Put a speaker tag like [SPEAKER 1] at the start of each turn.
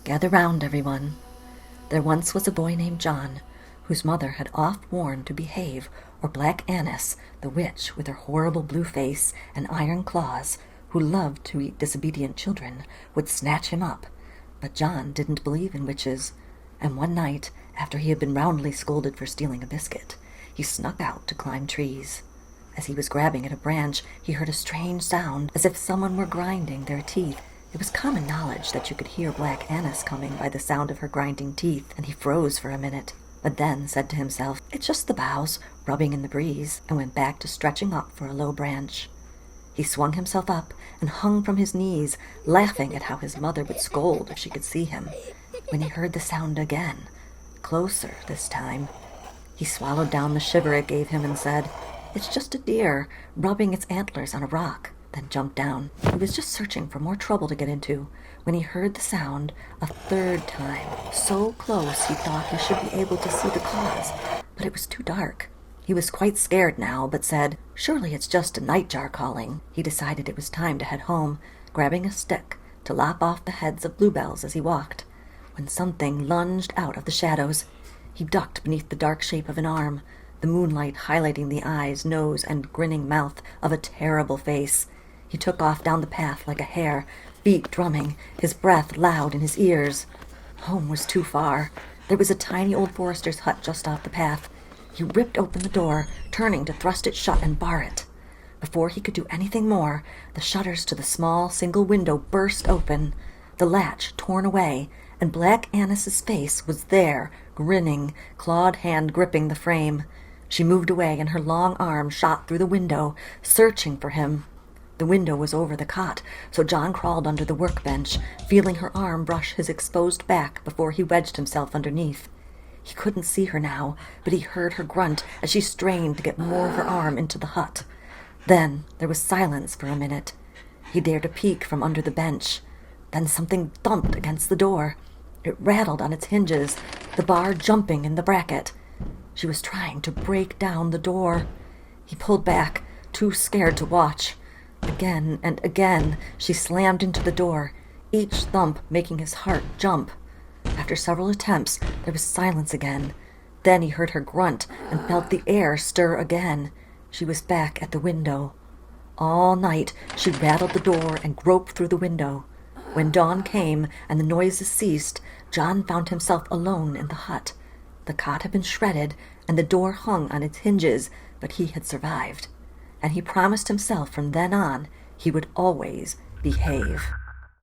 [SPEAKER 1] Gather round, everyone. There once was a boy named John, whose mother had oft warned to behave, or Black Annis, the witch with her horrible blue face and iron claws, who loved to eat disobedient children, would snatch him up. But John didn't believe in witches, and one night, after he had been roundly scolded for stealing a biscuit, he snuck out to climb trees. As he was grabbing at a branch, he heard a strange sound, as if someone were grinding their teeth. It was common knowledge that you could hear Black Annis coming by the sound of her grinding teeth, and he froze for a minute, but then said to himself, "It's just the boughs rubbing in the breeze," and went back to stretching up for a low branch. He swung himself up and hung from his knees, laughing at how his mother would scold if she could see him. When he heard the sound again, closer this time, he swallowed down the shiver it gave him and said, "It's just a deer rubbing its antlers on a rock," then jumped down. He was just searching for more trouble to get into when he heard the sound a third time, so close he thought he should be able to see the cause, but it was too dark. He was quite scared now, but said, "Surely it's just a nightjar calling." He decided it was time to head home, grabbing a stick to lop off the heads of bluebells as he walked, when something lunged out of the shadows. He ducked beneath the dark shape of an arm, the moonlight highlighting the eyes, nose, and grinning mouth of a terrible face. He took off down the path like a hare, feet drumming, his breath loud in his ears. Home was too far. There was a tiny old forester's hut just off the path. He ripped open the door, turning to thrust it shut and bar it. Before he could do anything more, the shutters to the small single window burst open, the latch torn away, and Black Annis's face was there, grinning, clawed hand gripping the frame. She moved away, and her long arm shot through the window, searching for him. The window was over the cot, so John crawled under the workbench, feeling her arm brush his exposed back before he wedged himself underneath. He couldn't see her now, but he heard her grunt as she strained to get more of her arm into the hut. Then there was silence for a minute. He dared to peek from under the bench. Then something thumped against the door. It rattled on its hinges, the bar jumping in the bracket. She was trying to break down the door. He pulled back, too scared to watch. Again and again she slammed into the door, each thump making his heart jump. After several attempts, there was silence again. Then he heard her grunt and felt the air stir again. She was back at the window. All night she rattled the door and groped through the window. When dawn came and the noises ceased, John found himself alone in the hut. The cot had been shredded, and the door hung on its hinges, but he had survived. And he promised himself from then on he would always behave.